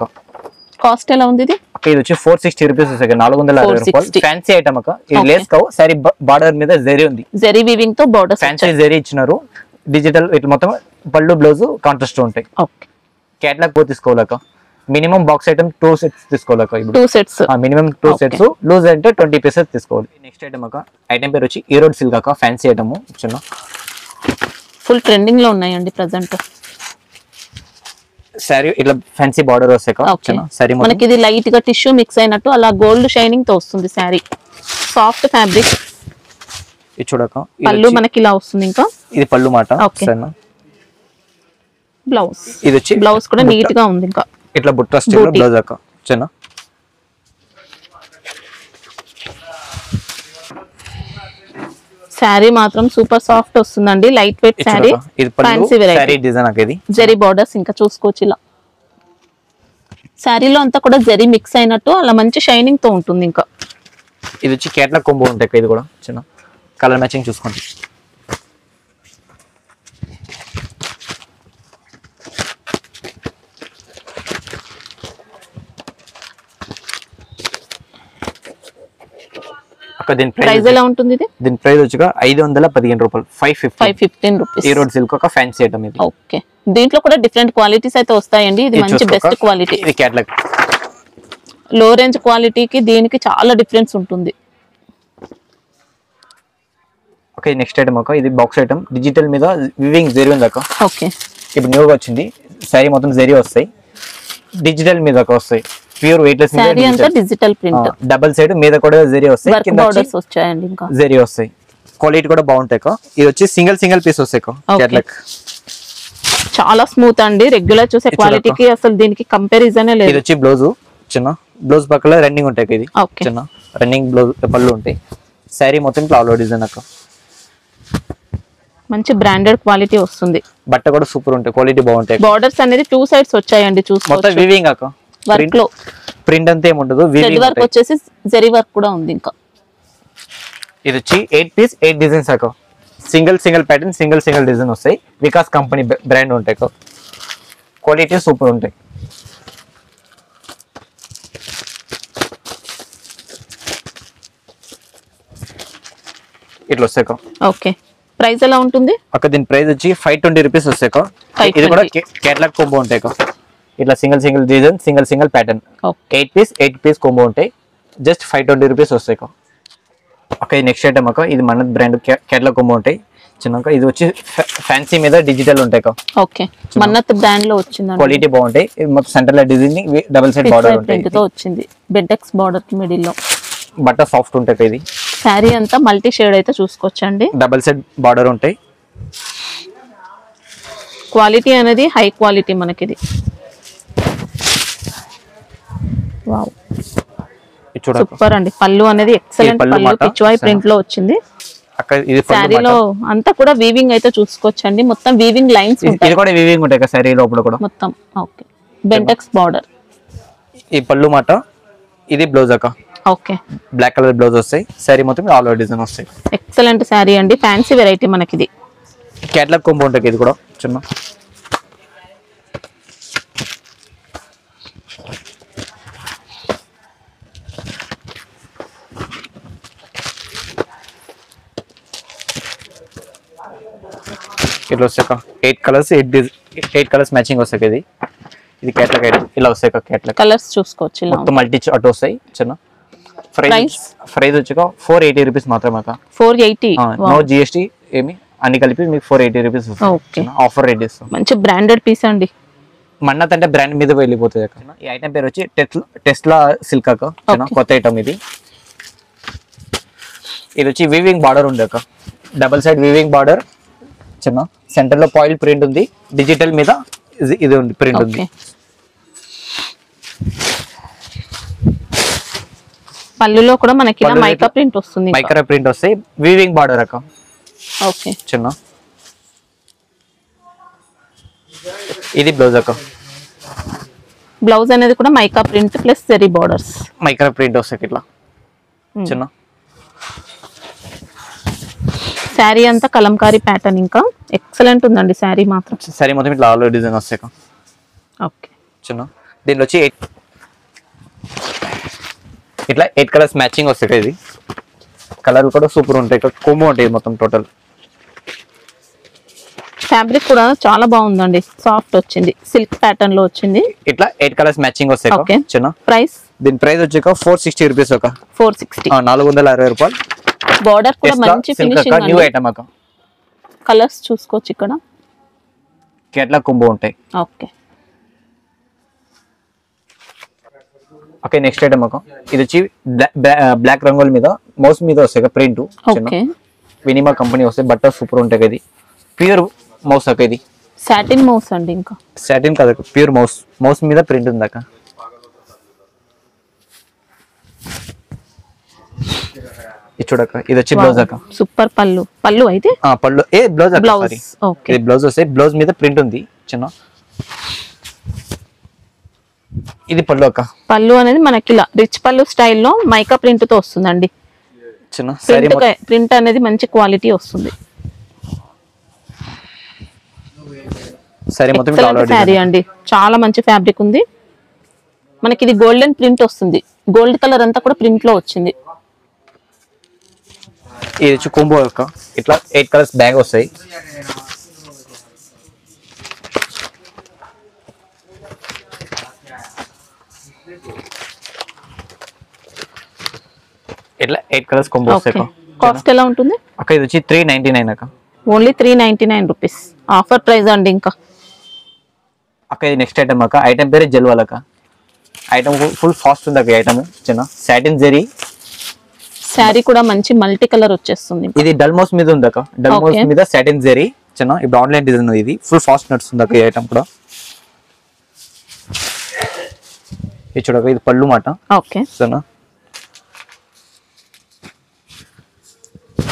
కాస్ట్ ఎలా ఉంది ఇది? ఇది వచ్చి 460 రూపీస్ వస్తాయి, 460 రూపాయలు. ఫ్యాన్సీ ఐటమ్ అక్క, ఇది లేస్ కావు, సారీ బార్డర్ మీద జెరీ ఉంది, జెరీ వీవింగ్ తో బార్డర్ ఫ్యాన్సీ జెరీ ఇచ్చినారు. డిజిటల్ ఇట్లా మొత్తం పళ్ళు బ్లౌజ్ కాంట్రాస్ట్ ఉంటాయి. ఓకే, క్యాట్లాగ్ పో తీసుకోవాలక, మినిమం బాక్స్ ఐటమ్ 2 సెట్స్ తీసుకోవాలక. ఇప్పుడు 2 సెట్స్, మినిమం 2 సెట్స్, లూజ్ అంటే 20 పీసెస్ తీసుకోవాలి. నెక్స్ట్ ఐటమ్ అక్క, ఐటమ్ పేరు వచ్చి ఈరోడ్ సిల్క్ అక్క, ఫ్యాన్సీ ఐటమ్ చిన్న, ఫుల్ ట్రెండింగ్ లో ఉన్నాయండి ప్రెజెంట్. సారీ ఇట్లా ఫ్యాన్సీ బార్డర్ వస్తాయి చిన్న. సారీ మనకి ఇది లైట్ గా టిష్యూ మిక్స్ అయినట్టు అలా గోల్డ్ షైనింగ్ తో వస్తుంది సారీ, సాఫ్ట్ ఫ్యాబ్రిక్. ఇది చూడక, పళ్ళు మనకి ఇలా వస్తుంది. ఇంకా ఇది పళ్ళు మాట. బ్లౌజ్, ఇది వచ్చి బ్లౌజ్ కూడా నీట్ గా ఉంది. ఇంకా ఇట్లా బుట్ట స్టైల్ బ్లౌజ్ అక్క చిన్న. సారీ మాత్రం సూపర్ సాఫ్ట్ వస్తుందండి, light weight sorry, fancy variety design అక్క. ఇది జెరీ బార్డర్స్ ఇంకా చూసుకోవచ్చు. ఇలా సారీలో అంతా కూడా జెరీ మిక్స్ అయినట్టు అలా మంచి షైనింగ్ తో ఉంటుంది. ఇంకా ఇది వచ్చి క్యాట్లాగ్ కొంబో ఉంటాయి. ఇది కూడా చిన్న కలర్ మ్యాచింగ్ చూసుకోండి. దీని ప్రైస్ ఎలా ఉంటుంది ఇది? దీని ప్రైస్ వచ్చి 515 రూపాయలు, 515 రూపీస్. ఈ రోడ్ సిల్క్ ఒక ఫ్యాన్సీ ఐటమ్ ఇది. ఓకే, దీంట్లో కూడా డిఫరెంట్ క్వాలిటీస్ అయితే వస్తాయండి. ఇది మంచి బెస్ట్ క్వాలిటీ. ఇది క్యాట్లాగ్. లో రేంజ్ క్వాలిటీకి దీనికి చాలా డిఫరెన్స్ ఉంటుంది. ఓకే, నెక్స్ట్ ఐటమ్ అక్క, ఇది బాక్స్ ఐటమ్, డిజిటల్ మీద వివింగ్ జెరీ ఉంది అక్క. ఓకే, ఇప్పుడు న్యూగా వచ్చింది. సారీ మొత్తం జెరీ వస్తాయి, డిజిటల్ మీద వస్తాయి, ప్యూర్ వెయిట్లెస్. సారీ అంతా డిజిటల్ ప్రింట్, డబుల్ సైడ్ మీద కూడా జెరీ వస్తాయి, కింద బోర్డర్స్ వచ్చాయండి. ఇంకా జెరీ వస్తాయి, క్వాలిటీ కూడా బాగుంటాయి. ఇది వచ్చి సింగిల్ పీస్ వస్తాయి క్యాట్లాగ్. చాలా స్మూత్ అండి, రెగ్యులర్ చూసే క్వాలిటీకి అసలు దీనికి కంపారిజన్ లేదు. ఇది వచ్చి బ్లౌజ్ చిన్న, బ్లౌజ్ పక్కల రన్నింగ్ ఉంటాయి. ఇది చిన్న రన్నింగ్ బ్లౌజ్ పళ్ళు ఉంటాయి. సారీ మొత్తం ఆల్ ఓవర్ డిజైన్ అక్క, మంచి బ్రాండెడ్ క్వాలిటీ వస్తుంది. బట్ట కూడా సూపర్ ఉంటాయి, క్వాలిటీ బాగుంటాయి. బోర్డర్స్ అనేది 2 సైడ్స్ వచ్చాయండి, చూసుకోవచ్చు. మొత్తం వీవింగ్ అక్క, వర్క్ లో ప్రింట్ అంతా ఏముండదు, థ్రెడ్ వర్క్ వచ్చేసి జరీ వర్క్ కూడా ఉంది. ఇంకా ఇది వచ్చి 8 పీస్ 8 డిజైన్స్ అక్క, సింగిల్ ప్యాటర్న్, సింగిల్ డిజైన్ వస్తాయి. వికాస్ కంపెనీ బ్రాండ్ ఉంటాయి, క్వాలిటీ సూపర్ ఉంటాయి. ఇట్లా వస్తాయి. ఓకే, ప్రైస్ ఎలా ఉంటుంది అక్క? దీని ప్రైస్ వచ్చి 520 రూపీస్ వస్తాయి అక్క. ఇది కూడా కేటలాగ్ కాంబో ఉంటాయి అక్క. ఇట్లా single design single pattern 8 piece combo ఉంటాయి. జస్ట్ 520 రూపీస్ వస్తాయి అక్క. ఇది నెక్స్ట్ ఐటమ్ అక్క. ఇది మన బ్రాండ్ కేటలాగ్ కాంబో ఉంటాయి చిన్నక. ఇది వచ్చి ఫ్యాన్సీ మీద డిజిటల్ ఉంటాయి అక్క. ఓకే, మన్నత్ బ్రాండ్ లో వచ్చింది. క్వాలిటీ బాగుంటాయి. మొత్తం సెంటర్ లో డిజైన్ డబుల్ సైడ్ బార్డర్ ఉంటాయి. తో వచ్చింది బెంటెక్స్ బార్డర్ మిడిల్ లో. బట్ట సాఫ్ట్ ఉంటాయి. ఇది శారీ అంతా మల్టీ షేడ్ అయితే చూసుకోవచ్చండి. డబుల్ సైడ్ బార్డర్ ఉంటాయి. క్వాలిటీ అనేది హై క్వాలిటీ మనకిది. వావ్, సూపర్ అండి. పళ్ళు అనేది ఎక్సలెంట్ పళ్ళు, పిచ్వాయి ప్రింట్ లో వచ్చింది. శారీలో అంతా కూడా వీవింగ్ అయితే చూసుకోవచ్చండి. మొత్తం వీవింగ్ లైన్స్ ఉంటాయి. ఇది కూడా వీవింగ్ ఉంటాయి శారీ లోపల కూడా మొత్తం. Okay, Bentex border. ఈ పళ్ళు మాట. ఇది బ్లౌజ్ అక్క. ఓకే, బ్లాక్ కలర్ బ్లౌజ్ వస్తాయి. శారీ మొత్తం ఆల్ ఓవర్ డిజైన్ వస్తాయి. ఎక్సలెంట్ శారీ అండి. ఫ్యాన్సీ వెరైటీ మనకిది. కేటలాగ్ కాంబో ఉంటుంది. ఇది కూడా చిన్న ఇట్లా వస్తాయి. 8 కలర్స్ మ్యాచింగ్ వస్తాయి. ఇది కేటలాగ్ ఐటమ్. ఇలా వస్తాయి కేటలాగ్ కలర్స్ చూసుకోవచ్చు. మొత్తం మల్టీ అటు వస్తాయి. చిన్న ప్రైస్ వచ్చి 480 రూపీస్ మాత్రమే. 480. నో జిఎస్టీ ఏమి అన్ని కలిపి మీకు 480 రూపీస్ ఆఫర్ రేట్ ఇస్తాం. మంచి బ్రాండెడ్ పీస్ అండి. మన్నత్ అంటే బ్రాండ్ మీద వెళ్ళిపోతుంది అక్క. ఈ ఐటమ్ పేరు వచ్చి టెస్లా సిల్క్ అక్క. కొత్త ఐటమ్ ఇది. ఇది వచ్చి వీవింగ్ బార్డర్ ఉంది అక్క. డబుల్ సైడ్ వీవింగ్ బార్డర్ చిన్న. సెంటర్ లో పాయిల్ ప్రింట్ ఉంది. డిజిటల్ మీద ఇది ఉంది ప్రింట్ ఉంది. పళ్ళులో కూడా మనకి మైకా ప్రింట్ వస్తుంది. మైకా ప్రింట్ వస్తాయి. వీవింగ్ బార్డర్ అక్క. ఓకే, చిన్న. ఇది బ్లౌజ్ అక్క. బ్లౌజ్ అనేది కూడా mica print plus zari borders. Mica print వస్తాయి ఇట్లా చిన్న. శారీ అంతా కలంకారీ ప్యాటర్న్. ఇంకా ఎక్సలెంట్ ఉందండి శారీ మాత్రం. శారీ మొత్తం ఇట్లా ఆల్ ఓవర్ డిజైన్ వస్తాయి. ఓకే, చిన్న. దీనిలో వచ్చి ఇట్లా 8 కలర్స్ మ్యాచింగ్ వస్తాయి. ఇది కలర్ కూడా సూపర్ ఉంటాయి. కొమ్ము ఉంటాయి మొత్తం టోటల్. ఫ్యాబ్రిక్ కూడా చాలా బాగుందండి. సాఫ్ట్ వచ్చింది. సిల్క్ ప్యాటర్న్ లో వచ్చింది. ఇట్లా 8 కలర్స్ మ్యాచింగ్ వస్తాయి. చిన్న. ప్రైస్ దీని ప్రైస్ వచ్చి 460 రూపీస్. 460. 460 రూపాయలు. బార్డర్ కూడా మంచి ఫినిషింగ్. న్యూ ఐటమ్ అక్క. కలర్స్ చూసుకోవచ్చు ఇక్కడ. కేటలాగ్ కాంబో ఉంటాయి. Okay, okay. నెక్స్ట్ ఐటమ్ అక్క. ఇది వచ్చి బ్లాక్ రంగుల మీద మౌస్ మీద వస్తాయి ప్రింట్. ఓకే, వినిమా కంపెనీ వస్తాయి. బట్టర్ సూపర్ ఉంటాయి. ఇది ప్యూర్ మౌస్ అక్క. ఇది సాటిన్ మౌస్ అండి. ఇంకా సాటిన్ కాదు, ప్యూర్ మౌస్ మీద ప్రింట్ ఉంది అక్క. ఇది చూడక. ఇది వచ్చి బ్లౌజ్ అక్క. సూపర్ పళ్ళు అయితే పళ్ళు బ్లౌజ్ అక్క. సారీ, ఇది బ్లౌజ్ వస్తాయి. బ్లౌజ్ మీద ప్రింట్ ఉంది చిన్న. ఇది పళ్ళు అక్క. పళ్ళు అనేది మనకి ఇలా రిచ్ పళ్ళు స్టైల్లో మైకా ప్రింట్ తో వస్తుందండి. చిన్న ప్రింట్ అనేది మంచి క్వాలిటీ వస్తుంది. శారీ అండి. చాలా మంచి ఫ్యాబ్రిక్ ఉంది. మనకి ఇది గోల్డెన్ ప్రింట్ వస్తుంది. గోల్డ్ కలర్ అంతా కూడా ప్రింట్ లో వచ్చింది. ఇది వచ్చి కుంబో అక్క. ఇట్లా 8 కలర్స్ బ్యాగ్ వస్తాయి. ఇట్లా 8 కలర్స్ కుంబో వస్తాయి. కాస్ట్ ఎలా ఉంటుంది అక్క? ఇది వచ్చి 399 అక్క. Only 399 rupees. ఆఫర్ ప్రైస్ అండి. ఇంకా అక్క ఇది నెక్స్ట్ ఐటమ్ అక్క. ఐటమ్ పేరు జల్వాల్ అక్క. ఐటమ్ ఫుల్ ఫాస్ట్ ఉంది అక్క. ఐటమ్ చిన్న సాటిన్ జరీ. శారీ కూడా మంచి మల్టీ కలర్ వచ్చేస్తుంది. ఇది డల్మోస్ మీద ఉంది అక్క. డల్మోస్ మీద సాటిన్ జరీ చిన్న. ఇప్పుడు ఆన్లైన్ డిజైన్. ఇది ఫుల్ ఫాస్ట్ నడుస్తుంది అక్క. ఈ ఐటమ్ కూడా ఇది చూడక. ఇది పళ్ళు మాట. ఓకే, సరేనా.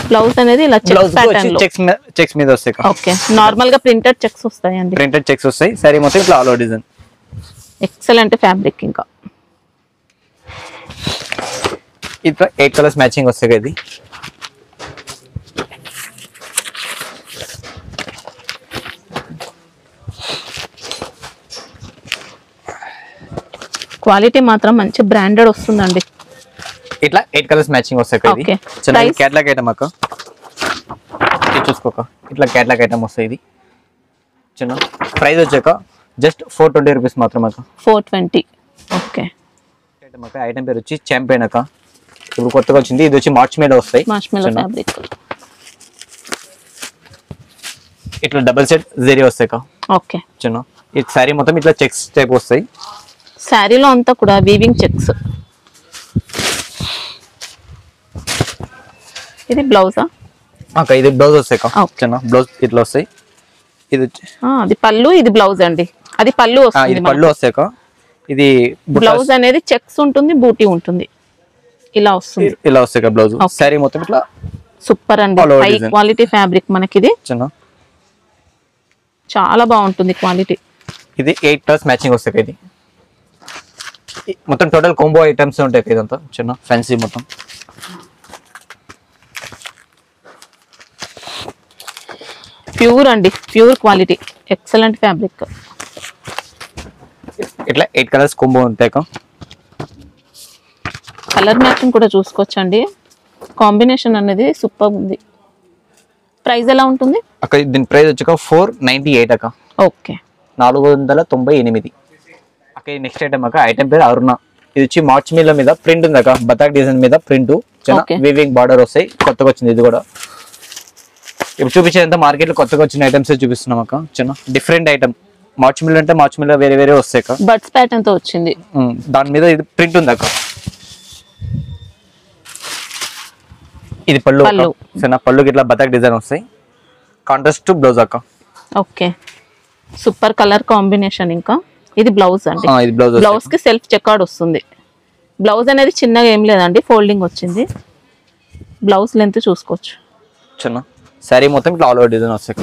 బ్లౌజ్ అనేది ఇలా చెక్స్ మీద వస్తాయి. ఓకే, నార్మల్ గా ప్రింటెడ్ చెక్స్ వస్తాయండి. ప్రింటెడ్ చెక్స్ వస్తాయి. సారీ మొత్తం ఇట్లా all over design. Excellent fabric. ఇంకా ఇట్లా 8 కలర్స్ మ్యాచింగ్ వస్తాయి. ఇది క్వాలిటీ మాత్రం మంచి బ్రాండెడ్ వస్తుందండి. ఇట్లా 8 కలర్స్ మ్యాచింగ్ వస్తాయి. ఇది కేటలాగ్ ఐటమ్ అక్క. చూసుకోక ఇట్లా క్యాట్లాగ్ ఐటమ్ వస్తాయి. ఇది చిన్న ప్రైస్ వచ్చాక జస్ట్ 420 రూపీస్ మాత్రమే అక్క. 420. ఓకే. ఐటమ్ అక్క, ఐటమ్ పేరు వచ్చి ఛాంపియన్ అక్క. ఇప్పుడు కొత్తగా వచ్చింది, ఇది వచ్చి మార్చ్ మేలో వస్తాయి. మార్ష్మెల్లో ఫ్యాబ్రిక్. ఇట్లా డబుల్ సెట్ జరీ వస్తాయి అక్క. ఓకే. చిన్న ఈ శారీ మొత్తం ఇట్లా చెక్స్ టైప్ వస్తాయి. శారీలో అంతా కూడా వీవింగ్ చెక్స్. ఇది బ్లౌజా అక్క? ఇది బ్లౌజ్ వస్తాయి అక్క. Okay. చిన్న బ్లౌజ్ ఇట్లా వస్తాయి. ఇది అది పళ్ళు, ఇది బ్లౌజ్ అండి. అది పళ్ళు ఇది వస్తుంది. పళ్ళు వస్తాయి అక్క. ఇది బ్లౌజ్ అనేది చెక్స్ ఉంటుంది, బూటీ ఉంటుంది, ఇలా వస్తుంది. ఇలా వస్తాయి అక్క బ్లౌజ్. Okay. శారీ మొత్తం ఇట్లా సూపర్ అండి. All over high design. Quality fabric మనకి ఇది. చిన్న చాలా బాగుంటుంది క్వాలిటీ. ఇది 8 కలర్స్ మ్యాచింగ్ వస్తాయి. ఇది మొత్తం టోటల్ కాంబో ఐటమ్స్ ఉంటాయి ఇదంతా. చిన్న ఫ్యాన్సీ మొత్తం. ప్యూర్ అండి, ప్యూర్ క్వాలిటీ, ఎక్సలెంట్ ఫ్యాబ్రిక్. ఇట్లా 8 కలర్స్ కాంబో ఉంటాయి అక్క. కలర్ మ్యాచింగ్ కూడా చూసుకోవచ్చండి. కాంబినేషన్ అనేది సూపర్ ఉంది. ప్రైస్ ఎలా ఉంటుంది అక్క? దీని ప్రైస్ వచ్చాక 498 అక్క. ఓకే. 498 అక్క. నెక్స్ట్ ఐటమ్ అక్క, ఐటమ్ పేరు అరుణ. ఇది వచ్చి మార్చ్ మీల మీద ప్రింట్ ఉంది అక్క. బతాక్ డిజైన్ మీద ప్రింట్, Okay. వీవింగ్ బార్డర్ వస్తాయి. కొత్తగా వచ్చింది ఇది కూడా. ఇప్పుడు చూపించేదంతా మార్కెట్ లో కొత్తగా వచ్చిన ఐటమ్స్ చూపిస్తున్నాం అక్క. చిన్న డిఫరెంట్ ఐటమ్. మార్చ్ మిల్ అంటే మార్చ్ మిల్ వేరే వేరే వస్తాయి అక్క. బడ్స్ ప్యాటర్న్ తో వచ్చింది. దాని మీద ఇది ప్రింట్ ఉంది అక్క. ఇది పళ్ళు అక్క. చిన్న పళ్ళుకి ఇట్లా బతాక్ డిజైన్ వస్తాయి. కాంట్రాస్ట్ బ్లౌజ్ అక్క. ఓకే. Super colour combination. ఇంకా ఇది బ్లౌజ్ అండి. ఇది బ్లౌజ్. బ్లౌజ్ కి సెల్ఫ్ చెక్అవుట్ వస్తుంది. బ్లౌజ్ అనేది చిన్నగా ఏం లేదండి, ఫోల్డింగ్ వచ్చింది. బ్లౌజ్ లెంత్ చూసుకోవచ్చు. చిన్న శారీ మొత్తం ఇట్లా ఆల్ ఓవర్ డిజైన్ వస్తాయి.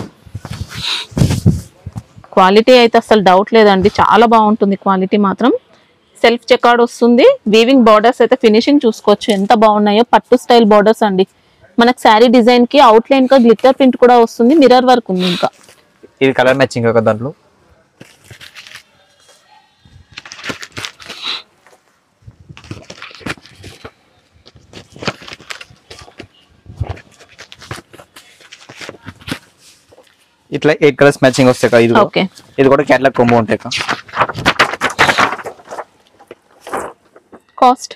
క్వాలిటీ అయితే అసలు డౌట్ లేదండి, చాలా బాగుంటుంది క్వాలిటీ మాత్రం. సెల్ఫ్ చెక్అవుట్ వస్తుంది. వీవింగ్ బార్డర్స్ అయితే ఫినిషింగ్ చూసుకోవచ్చు ఎంత బాగున్నాయో. పట్టు స్టైల్ బార్డర్స్ అండి. మనకు శారీ డిజైన్ కి అవుట్ లైన్ గా గ్లిట్టర్ ప్రింట్ కూడా వస్తుంది, మిర్రర్ వర్క్ ఉంది. ఇంకా ఇది కలర్ మ్యాచింగ్ అక్క. దాంట్లో ఇట్లా 8 కలర్స్ మ్యాచింగ్ వస్తాయి అక్క. ఇది ఓకే. ఇది కూడా క్యాటలాగ్ కాంబో ఉంటాయి అక్క. కాస్ట్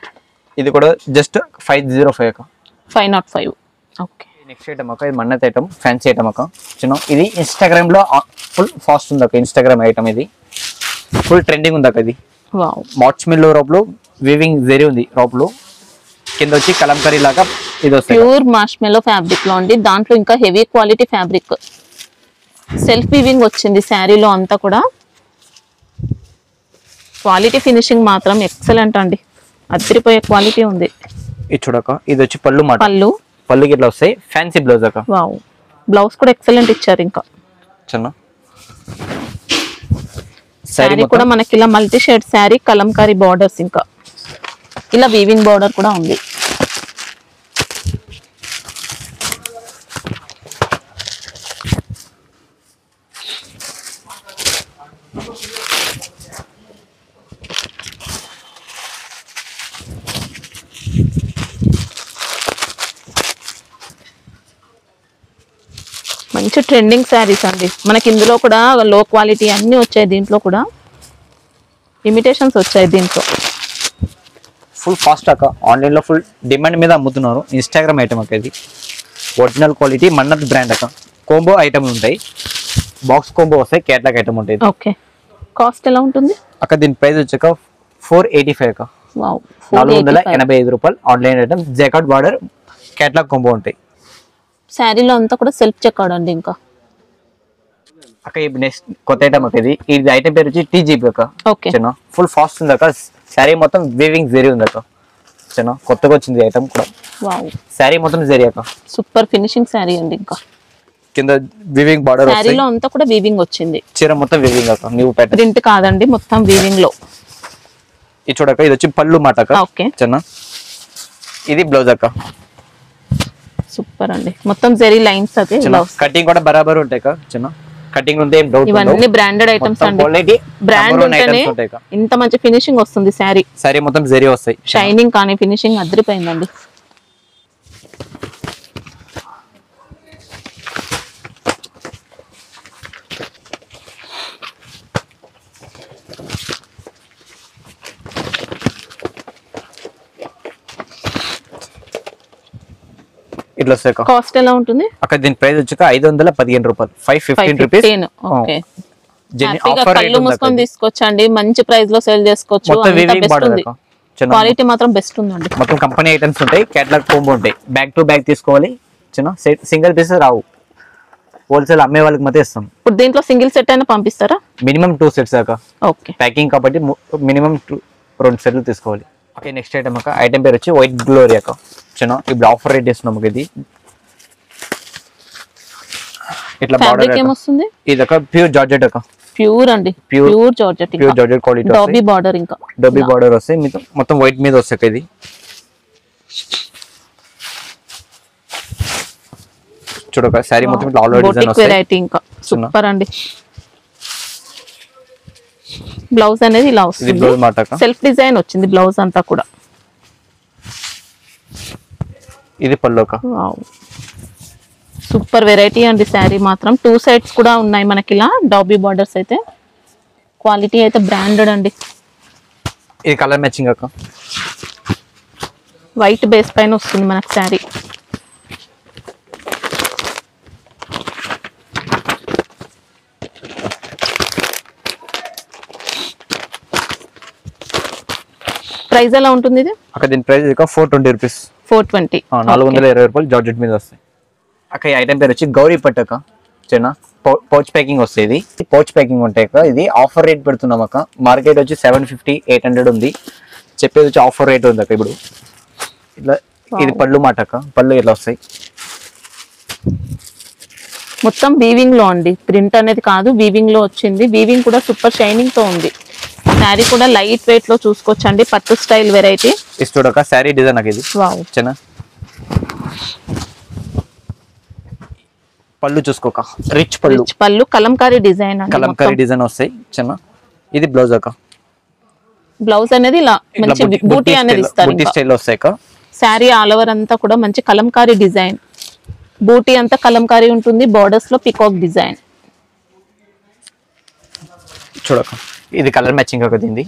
ఇది కూడా జస్ట్ 505 అక్క. 505. ఓకే. నెక్స్ట్ ఐటమ్ అక్క, ఇది మన్నత్ ఐటమ్, ఫ్యాన్సీ ఐటమ్ అక్క. చిన్న ఇది ఇన్స్టాగ్రామ్ లో ఫుల్ ఫాస్ట్ ఉంది అక్క. ఇన్స్టాగ్రామ్ ఐటమ్ ఇది ఫుల్ ట్రెండింగ్ ఉంది అక్క. ఇది వావ్. మార్చ్ మిల్ రోప్ లో వీవింగ్ జరీ ఉంది. రోప్ లో కింద వచ్చి కలంకరీ లాగా ఇది వస్తుంది. ప్యూర్ మార్ష్మెల్లో ఫ్యాబ్రిక్ లో అండి. దాంట్లో ఇంకా heavy quality fabric. Self weaving వచ్చింది శారీలో అంతా కూడా. క్వాలిటీ ఫినిషింగ్ మాత్రం ఎక్సలెంట్ అండి, అదిరిపోయే క్వాలిటీ ఉంది. ఇది చూడక, ఇది వచ్చి పళ్ళు మాట. పళ్ళుకి ఇట్లా వస్తాయి. ఫ్యాన్సీ బ్లౌజ్ అక్క. వావ్. బ్లౌజ్ కూడా ఎక్సలెంట్ ఇచ్చారు. ఇంకా చిన్న శారీ కూడా మనకి ఇలా multi shade sari, Kalamkari borders, ఇంకా ఇలా వీవింగ్ బార్డర్ కూడా ఉంది. మంచి ట్రెండింగ్ శారీస్ అండి మనకి. ఇందులో కూడా లో క్వాలిటీ అన్ని వచ్చాయి. దీంట్లో కూడా ఇమిటేషన్స్ వచ్చాయి. దీంట్లో ఫుల్ ఫాస్ట్ అక్క. ఆన్లైన్ లో ఫుల్ డిమాండ్ మీద అమ్ముతున్నారు. ఇన్స్టాగ్రామ్ ఐటమ్ అక్క. ఇది ఒరిజినల్ క్వాలిటీ మన్నత్ బ్రాండ్ అక్క. కోంబో ఐటమ్ ఉంటాయి, బాక్స్ కోంబో వస్తాయి, కేటలాగ్ ఐటమ్ ఉంటాయి. ఓకే. కాస్ట్ ఎలా ఉంటుంది అక్క? దీని ప్రైస్ వచ్చాక 485 అక్క. వావ్. 485 రూపాయలు. Online item, jacket border, catalogue combo ఉంటాయి. శారీలో అంతా కూడా సెల్ఫ్ చెక్అవుట్ అండి. ఇంకా అక్క ఇప్పుడు నెక్స్ట్ కొత్త ఐటమ్ అక్క. ఇది ఐటమ్ పేరు వచ్చి టీజీపీ అక్క. ఓకే. చిన్న ఫుల్ ఫాస్ట్ ఉంది అక్క. శారీ మొత్తం వీవింగ్ జరీ ఉంది అక్క. చిన్న కొత్తగా వచ్చింది ఐటమ్ కూడా. వావ్. శారీ మొత్తం జరీ అక్క. సూపర్ ఫినిషింగ్ శారీ అండి. ఇంకా కింద వీవింగ్ బార్డర్ వస్తాయి. శారీలో అంతా కూడా వీవింగ్ వచ్చింది. చీర మొత్తం వీవింగ్ అక్క. New pattern. ప్రింట్ కాదండి, మొత్తం వీవింగ్ లో. ఇది చూడక, ఇది వచ్చి పళ్ళు మాట అక్క. ఓకే. చిన్న ఇది బ్లౌజ్ అక్క. సూపర్ అండి. మొత్తం జరీ లైన్స్ అయితే కటింగ్ కూడా బరాబర్ ఉంటాయి అక్క. చిన్న కటింగ్ ఉంది, ఏం డౌట్. ఇవన్నీ బ్రాండెడ్ ఐటమ్స్ అండి. బ్రాండ్ ఉంటేనే ఇంత మంచి ఫినిషింగ్ వస్తుంది శారీ. శారీ మొత్తం జరీ వస్తాయి. షైనింగ్ కానీ ఫినిషింగ్ అదిరిపోయిందండి. ఇట్లా వస్తాయి కాస్ట్ ఎలా ఉంటుంది అక్కడ దీని ప్రైస్ వచ్చాక 515 రూపాయలు 515 రూపీస్ ఓకే కళ్ళు మూసుకొని తీసుకోవచ్చండి మంచి ప్రైస్ లో సేల్ చేసుకోవచ్చు క్వాలిటీ మాత్రం బెస్ట్ ఉందండి మొత్తం కంపెనీ ఐటమ్స్ ఉంటాయి కేటలాగ్ కాంబో ఉంటాయి బ్యాక్ టు బ్యాక్ తీసుకోవాలి చిన్న సింగిల్ పీసెస్ రావు హోల్సేల్ అమ్మే వాళ్ళకి మాత్రం ఇస్తాం ఇప్పుడు దీంట్లో సింగిల్ సెట్ అయినా పంపిస్తారా మినిమం 2 సెట్స్ దాకా ఓకే ప్యాకింగ్ కాబట్టి మినిమం 2 సెట్లు తీసుకోవాలి ఓకే నెక్స్ట్ ఐటమ్ అక్క ఐటమ్ పేరు వచ్చి వైట్ గ్లోరీ అక్క చిన్న ఇప్పుడు ఆఫర్ రేట్ ఇస్తున్నాం ఇది ఇట్లా బార్డర్ ఏమొస్తుంది ఇది అక్క ప్యూర్ జార్జెట్ అక్క ప్యూర్ అండి pure georgette quality dobby border ఇంకా డోబీ బార్డర్ వస్తాయి మొత్తం వైట్ మీద వస్తాయి ఇది చూడక సారీ మొత్తం ఇట్లా ఆల్ ఓవర్ డిజైన్ వస్తాయి వెరైటీ ఇంకా సూపర్ అండి బ్లౌజ్ అనేది ఇలా వస్తుంది సెల్ఫ్ డిజైన్ వచ్చింది బ్లౌజ్ అంతా కూడా ఇది పల్లోక సూపర్ వెరైటీ అండి శారీ మాత్రం 2 సైడ్స్ కూడా ఉన్నాయి మనకి ఇలా డాబీ బార్డర్స్ అయితే క్వాలిటీ అయితే బ్రాండెడ్ అండి ఇది కలర్ మ్యాచింగ్ అక్క వైట్ బేస్ పైన వస్తుంది మనకి శారీ ప్రైస్ ఎలా ఉంటుంది ఇది అక్కడ దీని ప్రైస్ ఇక 420 రూపీస్ 420 420 రూపాయలు జార్జెట్ మీద వస్తాయి అక్క ఈ ఐటమ్ పేరు వచ్చి గౌరీ పట్టు అక్క చిన్న పౌచ్ ప్యాకింగ్ వస్తుంది పౌచ్ ప్యాకింగ్ ఉంటాయి అక్క ఇది ఆఫర్ రేట్ పెడుతున్నాం అక్క మార్కెట్ వచ్చి 750 800 ఉంది చెప్పేది వచ్చి ఆఫర్ రేట్ ఉంది అక్క ఇప్పుడు ఇట్లా ఇది పళ్ళు మాట అక్క పళ్ళు ఇట్లా వస్తాయి మొత్తం వీవింగ్ లో అండి ప్రింట్ అనేది కాదు వీవింగ్ లో వచ్చింది వీవింగ్ కూడా సూపర్ షైనింగ్ తో ఉంది శారీ కూడా లైట్ వెయిట్ లో చూసుకోవచ్చండి పట్టు స్టైల్ వెరైటీ చూడక శారీ డిజైన్ ఇది చిన్న పళ్ళు చూసుకోక రిచ్ పళ్ళు కలంకారీ డిజైన్ కలంకారీ డిజైన్ వస్తాయి చిన్న ఇది బ్లౌజ్ అక్క బ్లౌజ్ అనేది ఇలా మంచి బూటీ అనేది ఇస్తారు బూటీ స్టైల్ వస్తాయి అక్క శారీ ఆల్ ఓవర్ అంతా కూడా మంచి కలంకారీ డిజైన్ బూటీ అంతా కలంకారీ ఉంటుంది బోర్డర్స్ లో పికాక్ డిజైన్ చూడక ఇది కలర్ మ్యాచింగ్ ఒక దీంది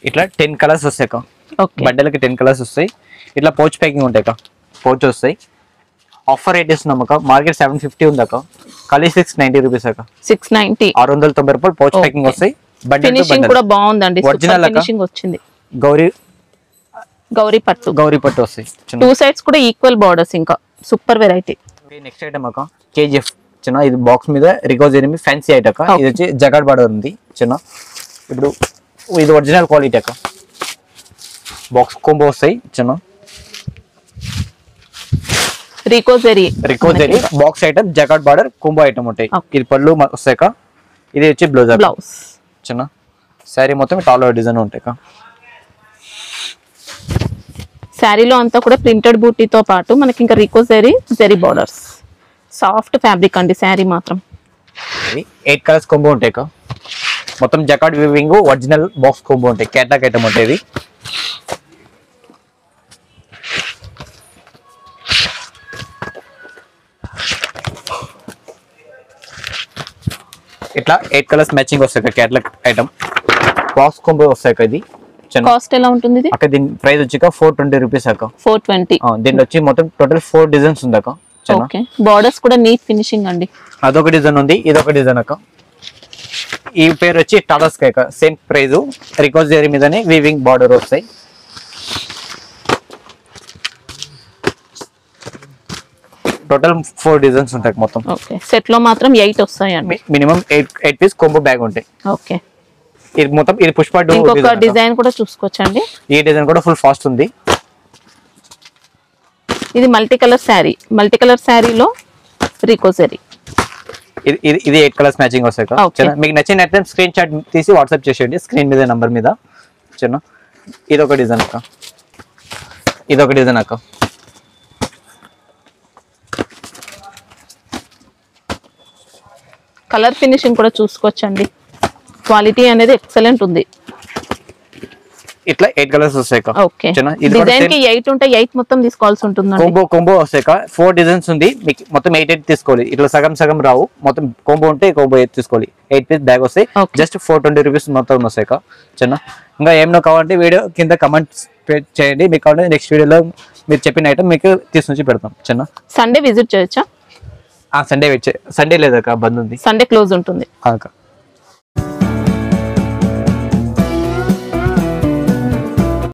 ఇట్లా 10 కలర్స్ వస్తాయి అక్క బట్టలకి 10 కలర్స్ వస్తాయి ఇట్లా పౌచ్ ప్యాకింగ్ ఉంటాయి అక్క పౌచ్ వస్తాయి ఆఫర్ రేట్ ఇస్తున్నాం అక్క మార్కెట్ 750 ఉంది అక్క ఖాళీ 690 రూపీస్ అక్క 690 690 రూపాయలు పౌచ్ ప్యాకింగ్ వస్తాయి ఫినిషింగ్ కూడా బాగుందండి ఒరిజినల్ ఫినిషింగ్ వచ్చింది గౌరీ పట్టు వస్తాయి 2 సైడ్స్ కూడా ఈక్వల్ బోర్డర్స్ ఇంకా సూపర్ వెరైటీ నెక్స్ట్ ఐటమ్ అక్క కేజీఎఫ్ చిన్న ఇది బాక్స్ మీద రికోజెరీ ఫ్యాన్సీ ఐటమ్ అక్క ఇది వచ్చి జగాడ్ బార్డర్ ఉంది చిన్న ఇప్పుడు ఇది ఒరిజినల్ క్వాలిటీ అక్క బాక్స్ కొంబో వస్తాయి చిన్న రికోజెరీ బాక్స్ ఐటమ్ జగాడ్ బార్డర్ కొంబో ఐటమ్ ఉంటాయి ఇది పళ్ళు వస్తాయి అక్క ఇది వచ్చి బ్లౌజ్ చిన్న శారీ మొత్తం ఆల్ ఓవర్ డిజైన్ ఉంటాయి అక్క శారీలో అంతా కూడా ప్రింటెడ్ బూటీతో పాటు మనకి ఇంకా రికోజెరీ జెరీ బార్డర్స్ సాఫ్ట్ ఫ్యాబ్రిక్ అండి శారీ మాత్రం 8 కలర్స్ కొంబో ఉంటాయి అక్క మొత్తం jacquard weaving original box combo ఉంటాయి కేటలాగ్ ఐటమ్ ఉంటాయి ఇట్లా 8 కలర్స్ మ్యాచింగ్ వస్తాయి కేటలాగ్ ఐటమ్ బాక్స్ కొంబో వస్తాయి ఇది కాస్ట్ ఎలా ఉంటుంది ఇది అక్క దీని ప్రైస్ వచ్చి 420 రూపీస్ అక్క 420 దీంట్లో వచ్చి మొత్తం టోటల్ 4 డిజైన్స్ ఉంది అక్క ఓకే బోర్డర్స్ కూడా నీట్ ఫినిషింగ్ అండి అదొక డిజైన్ ఉంది ఇదొక డిజైన్ అక్క ఈ పేరు వచ్చి టాటా స్కై అక్క సేమ్ ప్రైస్ రికోజెరీ మీదనే వీవింగ్ బార్డర్ వస్తాయి టోటల్ 4 డిజైన్స్ ఉంటాయి మొత్తం ఓకే సెట్ లో మాత్రం 8 వస్తాయండి మినిమం 8 పీస్ కొంబో బ్యాగ్ ఉంటాయి ఓకే ఇది మొత్తం ఇది పుష్ప ఇంకొక డిజైన్ కూడా చూసుకోవచ్చండి ఈ డిజైన్ కూడా ఫుల్ ఫాస్ట్ ఉంది ఇది మల్టీ కలర్ శారీలో రికోజెరీ ఇది 8 కలర్స్ మ్యాచింగ్ వస్తాయి చిన్న మీకు నచ్చిన ఐటమ్ స్క్రీన్ షాట్ తీసి వాట్సాప్ చేసేయండి స్క్రీన్ మీద నంబర్ మీద చిన్న ఇదొక డిజైన్ అక్క కలర్ ఫినిషింగ్ కూడా చూసుకోవచ్చండి క్వాలిటీ అనేది ఎక్సలెంట్ ఉంది. ఇట్లా 8 కలర్స్ వస్తాయి అక్క. ఓకే, చిన్న ఇది డిజైన్ కి 8 ఉంటే 8 మొత్తం తీసుకోవాల్సి ఉంటుంది. కోంబో వస్తాయి అక్క. 4 డిజైన్స్ ఉంది మీకు, మొత్తం 8 తీసుకోవాలి. ఇట్లా సగం రావు, మొత్తం కోంబో ఉంటే కోంబో 8 తీసుకోవాలి. 8 పీస్ బ్యాగ్ వస్తాయి, జస్ట్ 420 రూపీస్ మొత్తం వస్తాయి అక్క. చిన్న ఇంకా ఏమన్నా కావాలంటే వీడియో కింద కమెంట్స్ చేయండి, మీకు కావాలంటే నెక్స్ట్ వీడియోలో మీరు చెప్పిన ఐటమ్ మీకు తీసుకొచ్చి పెడతాం. చిన్న సండే విజిట్ చేయొచ్చా? సండే లేదక్క, బంద్ ఉంది, సండే క్లోజ్ ఉంటుంది. అక్క.